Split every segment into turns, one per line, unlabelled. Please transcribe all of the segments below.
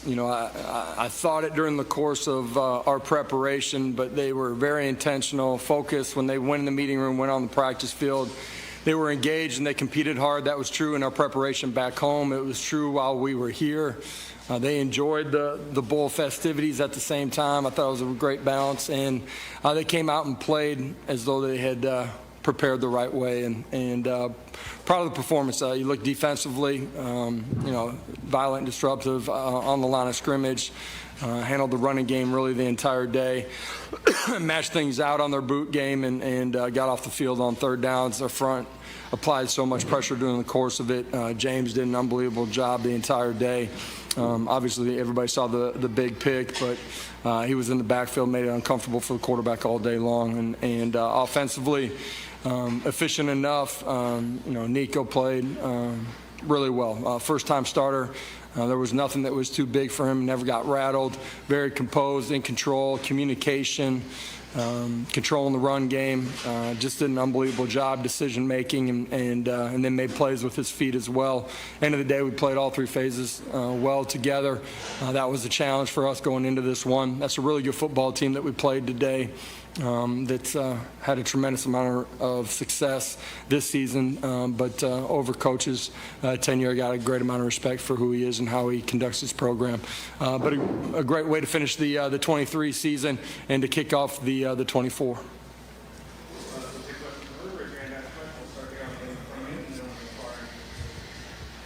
I thought it during the course of our preparation, but they were very intentional, focused. When they went in the meeting room, went on the practice field, they were engaged and they competed hard. That was true in our preparation back home. It was true while we were here. They enjoyed the bowl festivities at the same time. I thought it was a great balance, and they came out and played as though they had prepared the right way, and proud of the performance. You look defensively, violent, disruptive on the line of scrimmage, handled the running game really the entire day, matched things out on their boot game, and got off the field on third downs. Their front applied so much pressure during the course of it. James did an unbelievable job the entire day. Obviously, everybody saw the big pick, but he was in the backfield, made it uncomfortable for the quarterback all day long. And offensively, efficient enough. Nico played really well. First-time starter. There was nothing that was too big for him. Never got rattled. Very composed, in control, communication, controlling the run game. Just did an unbelievable job, decision-making, and then made plays with his feet as well. End of the day, we played all three phases well together. That was a challenge for us going into this one. That's a really good football team that we played today. That's had a tremendous amount of success this season, but over coach's tenure, I got a great amount of respect for who he is and how he conducts his program. But a great way to finish the 23 season and to kick off the 24.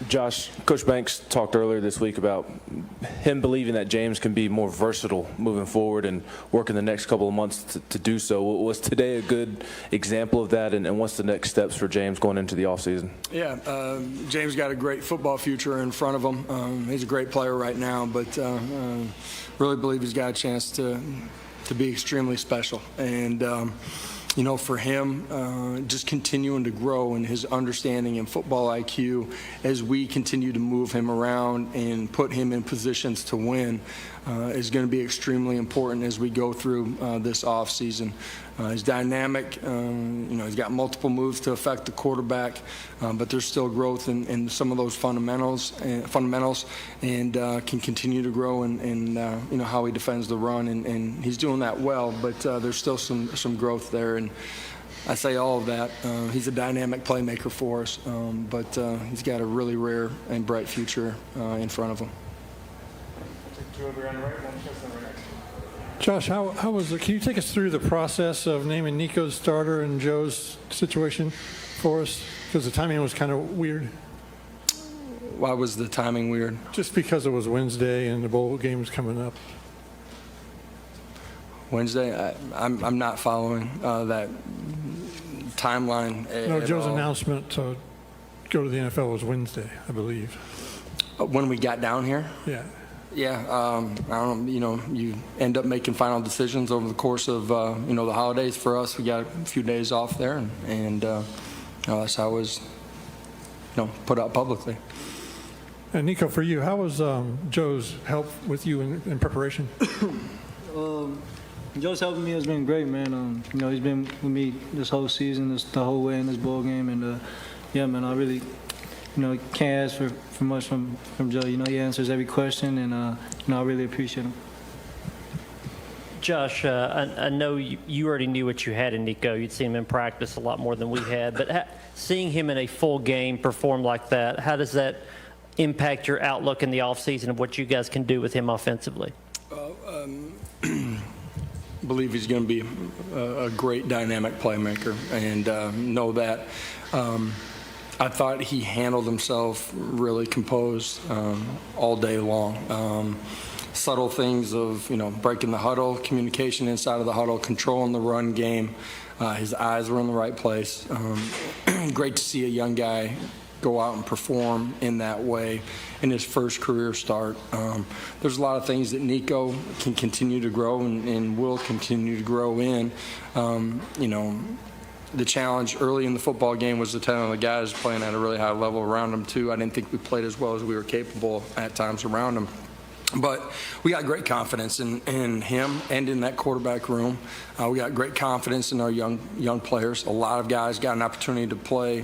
Josh, Coach Banks talked earlier this week about him believing that James can be more versatile moving forward and working the next couple of months to do so. Was today a good example of that, and what's the next steps for James going into the offseason?
Yeah, James got a great football future in front of him. He's a great player right now, but really believe he's got a chance to be extremely special. And for him, just continuing to grow in his understanding and football IQ as we continue to move him around and put him in positions to win is going to be extremely important as we go through this offseason. He's dynamic. He's got multiple moves to affect the quarterback, but there's still growth in some of those fundamentals, and can continue to grow in how he defends the run, and he's doing that well. But there's still some growth there, and I say all of that. He's a dynamic playmaker for us, but he's got a really rare and bright future in front of him.
Josh, how was it? Can you take us through the process of naming Nico's starter and Joe's situation for us? Because the timing was kind of weird.
Why was the timing weird?
Just because it was Wednesday and the bowl game was coming up.
Wednesday? I'm not following that timeline
No,
at
Joe's
all.
announcement to go to the NFL was Wednesday, I believe.
When we got down here?
Yeah.
Yeah, I don't know, you end up making final decisions over the course of, the holidays. For us, we got a few days off there, and that's how it was, put out publicly.
And Nico, for you, how was Joe's help with you in preparation?
Joe's helping me has been great, man. He's been with me this whole season, the whole way in this bowl game, and I really, can't ask for much from Joe. He answers every question, and I really appreciate him.
Josh, I know you already knew what you had in Nico. You'd seen him in practice a lot more than we had, but seeing him in a full game perform like that, how does that impact your outlook in the offseason of what you guys can do with him offensively?
Believe he's going to be a great dynamic playmaker, and know that. I thought he handled himself really composed all day long. Subtle things of, breaking the huddle, communication inside of the huddle, controlling the run game. His eyes were in the right place. Great to see a young guy go out and perform in that way in his first career start. There's a lot of things that Nico can continue to grow and will continue to grow in. The challenge early in the football game was the talent of the guys playing at a really high level around him, too. I didn't think we played as well as we were capable at times around him. But we got great confidence in him and in that quarterback room. We got great confidence in our young players. A lot of guys got an opportunity to play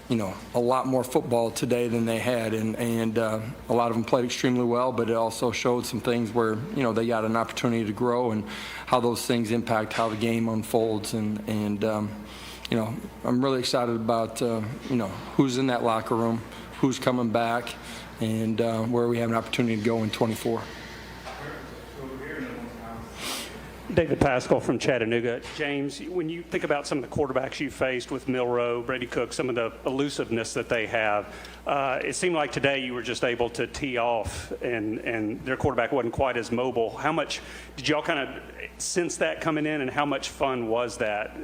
a lot more football today than they had, and a lot of them played extremely well, but it also showed some things where, they got an opportunity to grow and how those things impact how the game unfolds. And I'm really excited about, who's in that locker room, who's coming back, and where we have an opportunity to go in 24.
David Pascal from Chattanooga. James, when you think about some of the quarterbacks you faced with Milroe, Brady Cook, some of the elusiveness that they have, it seemed like today you were just able to tee off and their quarterback wasn't quite as mobile. How much did y'all kind of sense that coming in, and how much fun was that,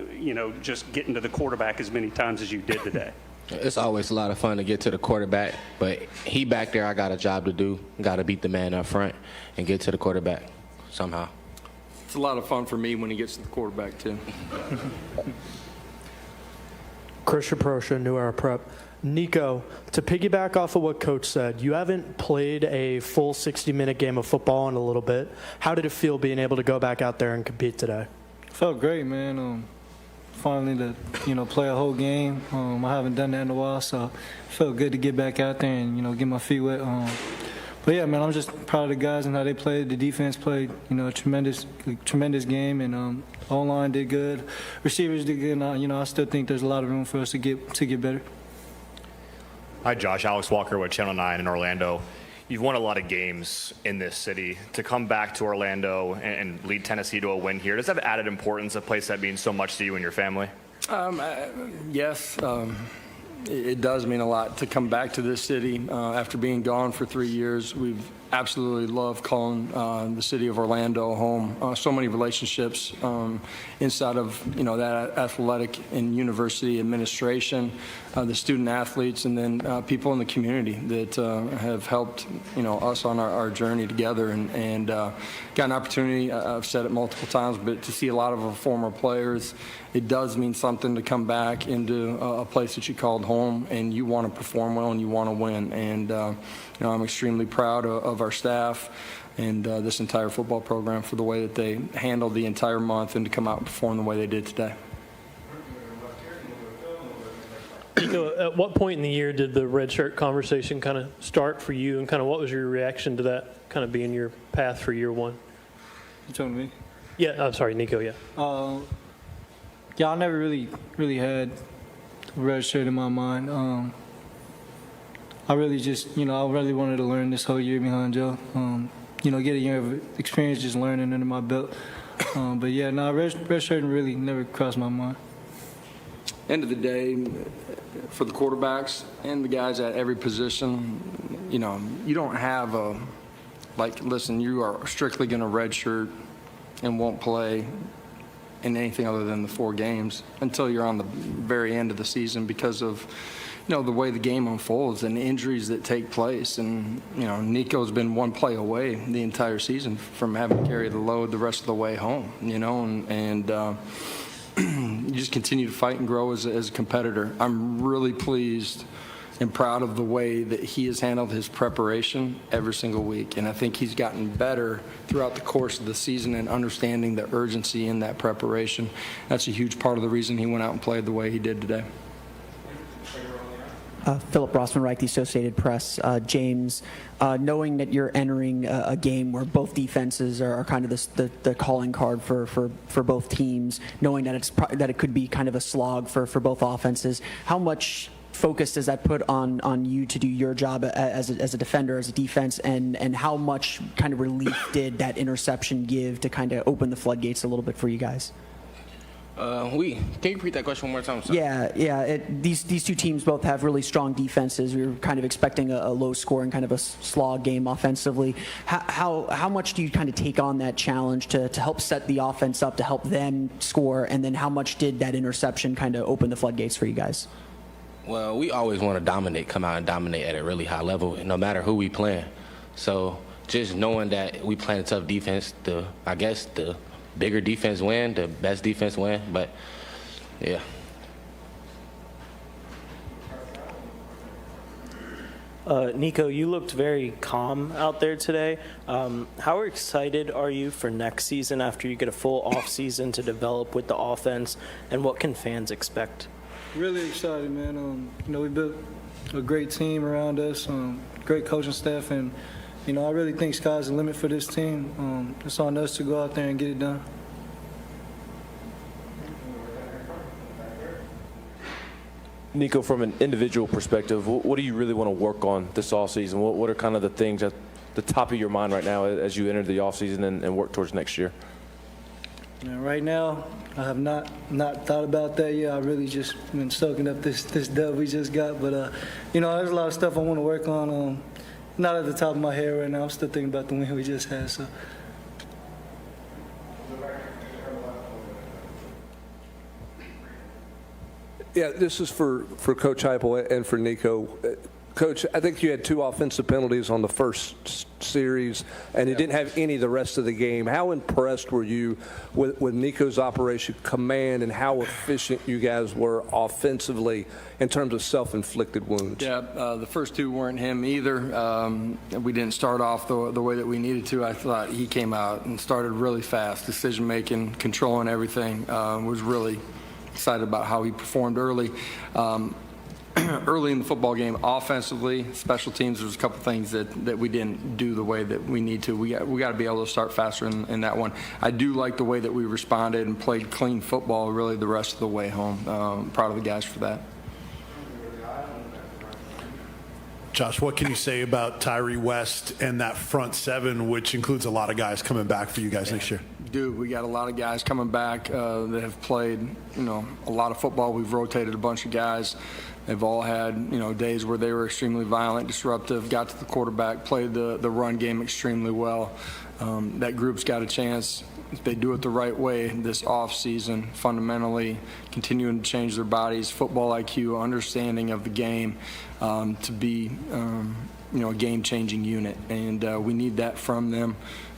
just getting to the quarterback as many times as you did today?
It's always a lot of fun to get to the quarterback, but he back there, I got a job to do. Got to beat the man up front and get to the quarterback somehow.
It's a lot of fun for me when he gets to the quarterback, too.
Christian Proscia, New Era Prep. Nico, to piggyback off of what Coach said, you haven't played a full 60-minute game of football in a little bit. How did it feel being able to go back out there and compete today?
Felt great, man. Finally to, play a whole game. I haven't done that in a while, so it felt good to get back out there and, get my feet wet. But yeah, man, I'm just proud of the guys and how they played. The defense played, a tremendous game, and O-line did good. Receivers did good, and I still think there's a lot of room for us to get better.
Hi, Josh. Alex Walker with Channel 9 in Orlando. You've won a lot of games in this city. To come back to Orlando and lead Tennessee to a win here, does that have added importance, a place that means so much to you and your family?
Yes. It does mean a lot to come back to this city after being gone for 3 years. We've absolutely loved calling the city of Orlando home. So many relationships inside of that athletic and university administration, the student athletes, and then people in the community that have helped us on our journey together, and got an opportunity. I've said it multiple times, but to see a lot of our former players, it does mean something to come back into a place that you called home, and you want to perform well and you want to win. And I'm extremely proud of our staff and this entire football program for the way that they handled the entire month and to come out and perform the way they did today.
Nico, at what point in the year did the red shirt conversation kind of start for you, and kind of what was your reaction to that kind of being your path for year one?
You talking to me?
Yeah, I'm sorry, Nico, yeah.
Yeah, I never really had a red shirt in my mind. I really just, I really wanted to learn this whole year behind Joe. Get a year of experience just learning under my belt. But yeah, red shirt really never crossed my mind.
End of the day, for the quarterbacks and the guys at every position, you don't have listen, you are strictly going to redshirt and won't play in anything other than the 4 games until you're on the very end of the season because of the way the game unfolds and the injuries that take place. And Nico's been one play away the entire season from having to carry the load the rest of the way home. And you just continue to fight and grow as a competitor. I'm really pleased and proud of the way that he has handled his preparation every single week. And I think he's gotten better throughout the course of the season and understanding the urgency in that preparation. That's a huge part of the reason he went out and played the way he did today.
Philip Rossman-Reich, the Associated Press. James, knowing that you're entering a game where both defenses are kind of the calling card for both teams, knowing that it could be kind of a slog for both offenses, how much focus does that put on you to do your job as a defender, as a defense, and how much kind of relief did that interception give to kind of open the floodgates a little bit for you guys?
Can you repeat that question one more time?
Yeah. These two teams both have really strong defenses. We were kind of expecting a low score and kind of a slog game offensively. How much do you kind of take on that challenge to help set the offense up, to help them score, and then how much did that interception kind of open the floodgates for you guys?
Well, we always want to dominate, come out and dominate at a really high level, no matter who we playing. So just knowing that we playing a tough defense, the bigger defense win, the best defense win, but yeah.
Nico, you looked very calm out there today. How excited are you for next season after you get a full off season to develop with the offense, and what can fans expect?
Really excited, man. We built a great team around us, great coaching staff, and I really think sky's the limit for this team. It's on us to go out there and get it done.
Nico, from an individual perspective, what do you really want to work on this offseason? What are kind of the things at the top of your mind right now as you enter the offseason and work towards next year?
Right now, I have not thought about that yet. I really just been soaking up this dub we just got. But, there's a lot of stuff I want to work on. Not at the top of my head right now. I'm still thinking about the win we just had. So.
Yeah, this is for Coach Heupel and for Nico. Coach, I think you had 2 offensive penalties on the first series, and you didn't have any the rest of the game. How impressed were you with Nico's operation command and how efficient you guys were offensively in terms of self-inflicted wounds?
Yeah, the first 2 weren't him either. We didn't start off the way that we needed to. I thought he came out and started really fast, decision-making, controlling everything. Was really excited about how he performed early. Early in the football game, offensively, special teams, there's a couple things that we didn't do the way that we need to. We got to be able to start faster in that one. I do like the way that we responded and played clean football really the rest of the way home. Proud of the guys for that.
Josh, what can you say about Tyree West and that front 7, which includes a lot of guys coming back for you guys next year?
Dude, we got a lot of guys coming back that have played, a lot of football. We've rotated a bunch of guys. They've all had, days where they were extremely violent, disruptive, got to the quarterback, played the run game extremely well. That group's got a chance, if they do it the right way this offseason, fundamentally continuing to change their bodies, football IQ, understanding of the game, to be, a game-changing unit. And we need that from them.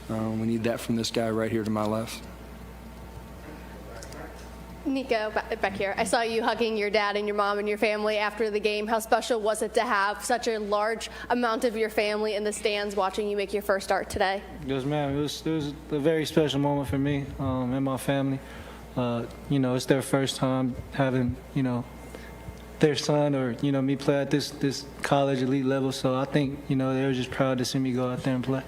We need that from this guy right here to my left.
Nico, back here. I saw you hugging your dad and your mom and your family after the game. How special was it to have such a large amount of your family in the stands watching you make your first start today?
Yes, ma'am. It was a very special moment for me and my family. It's their first time having, their son or, me play at this college elite level. So I think, they were just proud to see me go out there and play.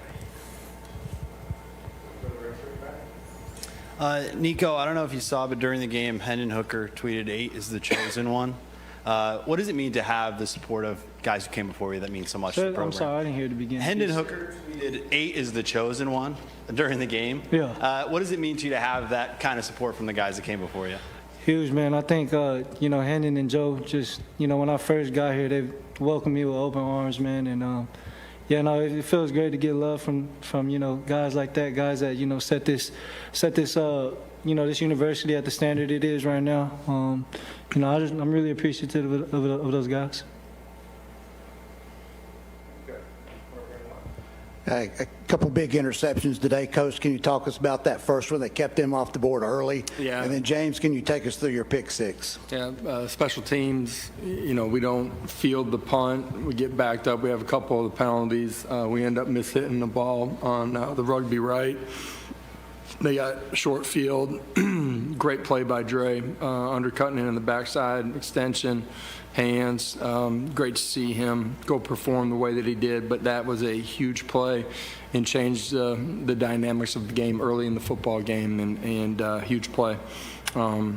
Nico, I don't know if you saw, but during the game, Hendon Hooker tweeted 8 is the chosen one. What does it mean to have the support of guys who came before you that means so much to the program?
I'm sorry, I didn't hear the beginning.
Hendon Hooker tweeted 8 is the chosen one during the game.
Yeah.
What does it mean to you to have that kind of support from the guys that came before you?
Huge, man. I think, Hendon and Joe just, when I first got here, they welcomed me with open arms, man. And, it feels great to get love from guys like that, guys that set this this university at the standard it is right now. I'm really appreciative of those guys.
A couple big interceptions today. Coach, can you talk us about that first one that kept them off the board early?
Yeah.
And then, James, can you take us through your pick 6?
Yeah, special teams, we don't field the punt. We get backed up. We have a couple of the penalties. We end up mishitting the ball on the rugby right. They got short field. Great play by Dre, undercutting it in the backside, extension, hands. Great to see him go perform the way that he did, but that was a huge play and changed the dynamics of the game early in the football game, and huge play. What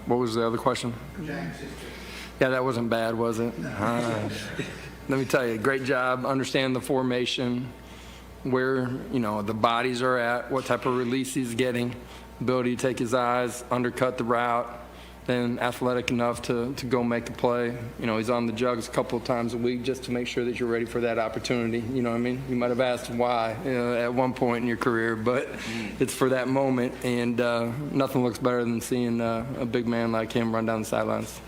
was the other question? Yeah, that wasn't bad, was it? Let me tell you, great job, understand the formation, where the bodies are at, what type of release he's getting, ability to take his eyes, undercut the route, then athletic enough to go make the play. He's on the jugs a couple of times a week just to make sure that you're ready for that opportunity. You know what I mean? You might have asked why at one point in your career, but it's for that moment, and nothing looks better than seeing a big man like him run down the sidelines.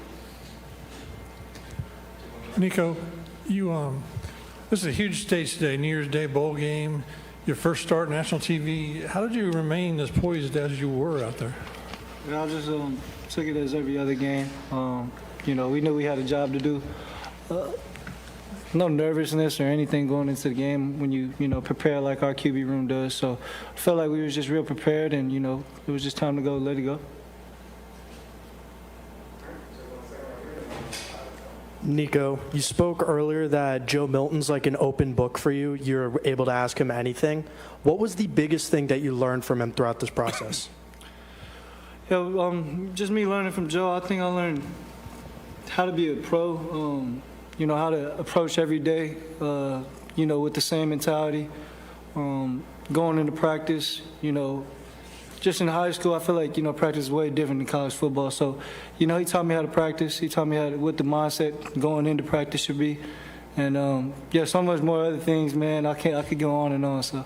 Nico, this is a huge stage today, New Year's Day bowl game, your first start national TV. How did you remain as poised as you were out there?
I just took it as every other game. We knew we had a job to do. No nervousness or anything going into the game when you prepare like our QB room does. So I felt like we were just real prepared, and it was just time to go, let it go.
Nico, you spoke earlier that Joe Milton's like an open book for you. You're able to ask him anything. What was the biggest thing that you learned from him throughout this process?
Just me learning from Joe. I think I learned how to be a pro. How to approach every day. With the same mentality. Going into practice. Just in high school, I feel like practice is way different than college football. So, he taught me how to practice. He taught me what the mindset going into practice should be, and so much more other things, man. I could go on and on. So.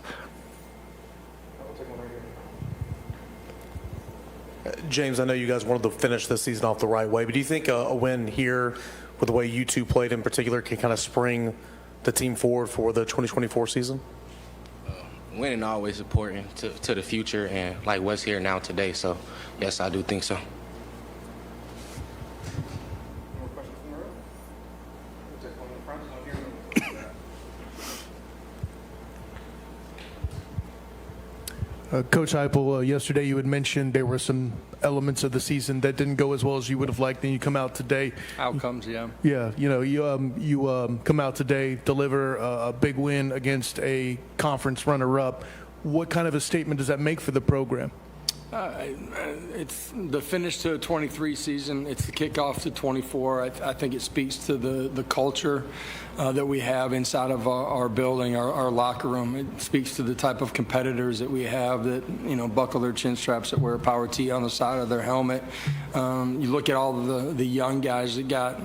James, I know you guys wanted to finish this season off the right way, but do you think a win here, with the way you two played in particular, can kind of spring the team forward for the 2024 season?
Winning always important to the future and like what's here now today. So, yes, I do think so.
Coach Heupel, yesterday you had mentioned there were some elements of the season that didn't go as well as you would have liked, and you come out today.
Outcomes, yeah.
Yeah, you come out today, deliver a big win against a conference runner-up. What kind of a statement does that make for the program?
It's the finish to a 23 season. It's the kickoff to 24. I think it speaks to the culture that we have inside of our building, our locker room. It speaks to the type of competitors that we have that, buckle their chin straps, that wear a power tee on the side of their helmet. You look at all the young guys that got,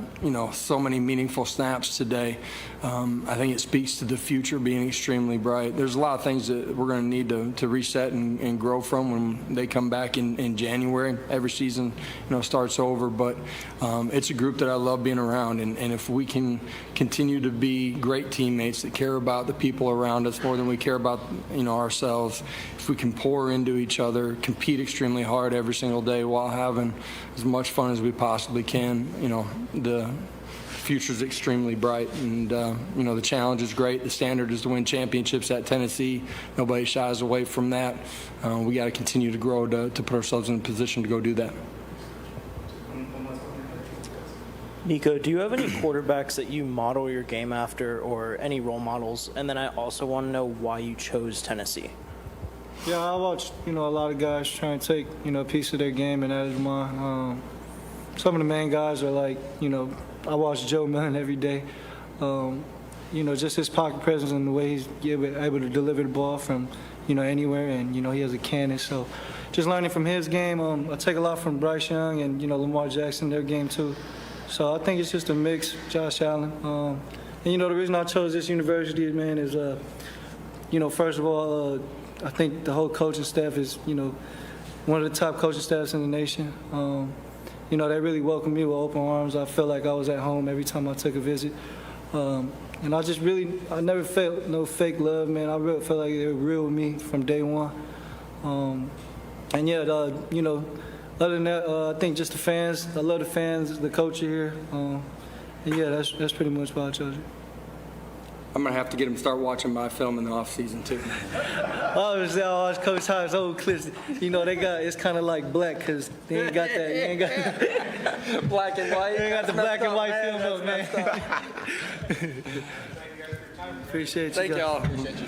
so many meaningful snaps today. I think it speaks to the future being extremely bright. There's a lot of things that we're going to need to reset and grow from when they come back in January. Every season, starts over, but it's a group that I love being around, and if we can continue to be great teammates that care about the people around us more than we care about, ourselves, if we can pour into each other, compete extremely hard every single day while having as much fun as we possibly can, the future's extremely bright, and the challenge is great. The standard is to win championships at Tennessee. Nobody shies away from that. We got to continue to grow to put ourselves in a position to go do that.
Nico, do you have any quarterbacks that you model your game after, or any role models? And then I also want to know why you chose Tennessee.
Yeah, I watched a lot of guys try and take a piece of their game and add it to mine. Some of the main guys are like I watch Joe Milton every day. Just his pocket presence and the way he's able to deliver the ball from, anywhere, and, he has a cannon. So just learning from his game. I take a lot from Bryce Young and, Lamar Jackson, their game too. So I think it's just a mix, Josh Allen. And, the reason I chose this university, man, is, first of all, I think the whole coaching staff is, one of the top coaching staffs in the nation. They really welcomed me with open arms. I felt like I was at home every time I took a visit. And I never felt no fake love, man. I really felt like they were real with me from day one. Other than that, I think just the fans. I love the fans, the culture here. That's pretty much why I chose it.
I'm going to have to get him to start watching my film in the off season too.
I watch Coach Hype's old clips. It's kind of like black because they ain't got that. They ain't got
black and white.
They ain't got the black and white film up, man. Appreciate you.
Thank y'all.
Appreciate you.